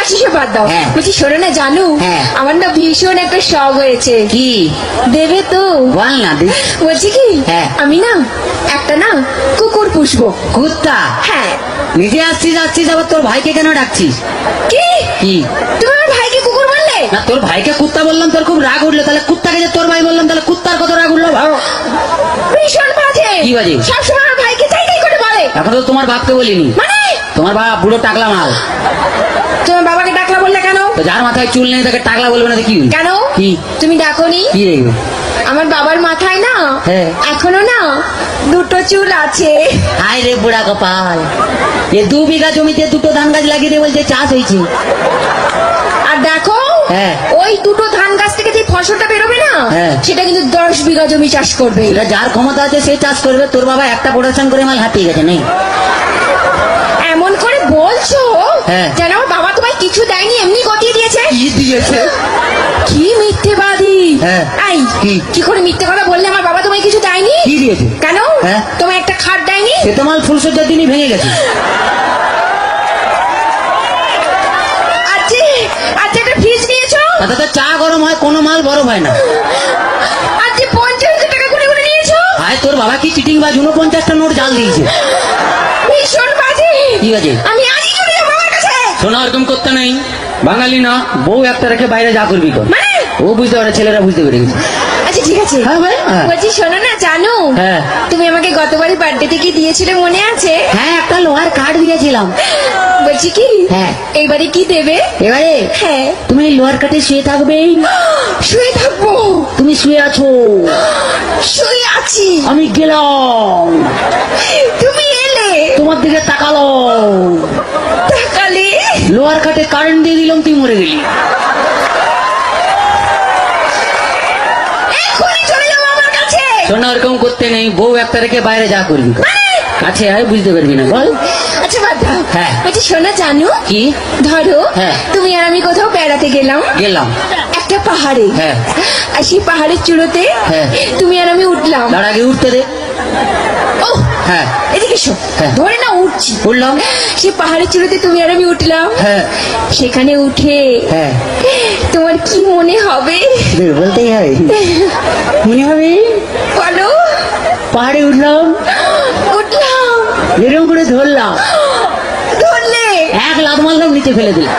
আচ্ছা সে বাদ দাও, বলছি শোনো না জানু, আমার না ভীষণ একটা শখ হয়েছে। কি দেবে তো? বল না। বলছি কি, আমি না একটা না কুকুর পুষবো। কুত্তা? হ্যাঁ। নিজে আসছিস আবার তোর ভাইকে কেন ডাকছিস? কি কি তুমি আমার ভাইকে কুকুর বললে? না, তোর ভাইকে কুত্তা বললাম, তোর খুব রাগ উঠলো। তাহলে কুত্তাকে যে তোর ভাই বললাম, তাহলে কুত্তার কত রাগ উঠলো ভালো? ভীষণ বাজে। কি বাজে? সবসময় আমার ভাইকে চাই করে বলে। এখন তো তোমার বাপকে বলিনি। মানে তোমার বাপ বুড়ো টাকলা মাল। তোমার বাবাকে টাকলা বললে কেন? তো যার মাথায় চুল নেই তাকে টাকলা বলবে না কি? কেন? কি তুমি ডাকোনি? কি আমার বাবার মাথায় না এখনো না দুটো চুল আছে। হায় রে বুড়া কপাল, এ 2 বিঘা জমিতে দুটো ধান গাছ লাগিয়ে দিয়ে বলছে চাষ হয়েছে। আর দেখো ওই দুটো ধান গাছ থেকে যে ফসলটা বেরোবে না, সেটা কিন্তু 10 বিঘা জমি চাষ করবে। এটা যার ক্ষমতা আছে সে চাষ করবে। তোর বাবা একটা প্রোডাকশন করে মাল হাঁপিয়ে গেছে নেই। এমন করে বলছো যেন আমার বাবা তোমায় কিছু দেয়নি, এমনি গতিয়ে দিয়েছে। কি দিয়েছে? কি মিথ্যেবাদী! কি করে মিথ্যে কথা বললে? আমার বাবা তোমায় কিছু দেয়নি। কি দিয়েছে? কেন তোমায় একটা খাট দেয়নি? সে তো মাল ফুলসজ্জার দিনই ভেঙে গেছে। আচ্ছা একটা ফ্রিজ নিয়েছো? তাতে চা গরম হয়, কোনো মাল বরফ হয় না। আচ্ছা 50,000 টাকা করে নিয়েছো? হায় তোর বাবা কি চিটিং বাজ, 49টা নোট জাল দিয়েছে। ভীষণ বাজে। কি বাজে? আমি আজই চলে যাবো বাবার কাছে। শোনা, এরকম করতে নেই। বাঙালি না, বউ একটা রেখে বাইরে যা করবি কর। মানে ও বুঝতে পারে, ছেলেরা বুঝতে পেরে গেছে। আচ্ছা ঠিক আছে। বলছি শোনো না জানো, তুমি আমাকে গতবারই বার্থডেতে কি দিয়েছিলে মনে আছে? হ্যাঁ, একটা লোহার কার্ড দিয়েছিলাম। বলছি কি এইবারে কি দেবে? এবারে তুমি লোহার কার্ডে শুয়ে থাকবে। শুয়ে থাকবো? তুমি শুয়ে আছো? শুয়ে আছি। আমি গেলাম, তুমি এলে, তোমার দিকে তাকালো, তাকালে লোহার কার্ডে কারেন্ট দিয়ে দিলাম, তুই মরে গেলি। শোনা, ওরকম করতে নেই। বউ একটা রেখে বাইরে যা করবি কাছে আয়, বুঝতে পারবি না। বল। আচ্ছা বাদ দাও। বলছি শোনা জানো কি, ধরো তুমি আর আমি কোথাও বেড়াতে গেলাম একটা পাহাড়ে। আর সেই পাহাড়ের চূড়োতে তুমি আর আমি উঠলাম। তার আগে উঠতে দে। এদিকে এসো। ধরে না উঠছি, উঠলাম। সে পাহাড়ের চূড়োতে তুমি আর আমি উঠলাম। সেখানে উঠে তোমার কি মনে হবে? বলতেই হবে। মনে হবে? বলো। পাহাড়ে উঠলাম, এরকম করে ধরলে 1 লাখ মারলাম, নিচে ফেলে দিলাম।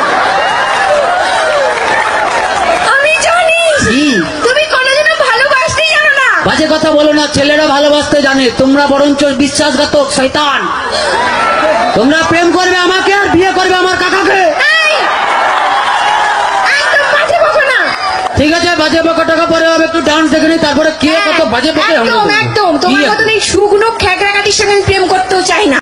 আমি জানি তুমি কোনোদিনও ভালোবাসতেই জানো না। বাজে কথা বলো না, ছেলেরা ভালোবাসতে জানে, তোমরা বরঞ্চ বিশ্বাসঘাতক শয়তান। তোমরা প্রেম করবে আমাকে আর বিয়ে করবে আমার কাকাকে। ঠিক আছে, বাজে বকা টাকা পরে হবে, একটু ডান্স দেখে নি, তারপরে কে কত বাজে বকে। একদম তোমার মতন এই শুকনো খ্যাকড়াকাটির সঙ্গে প্রেম করতেও চাই না।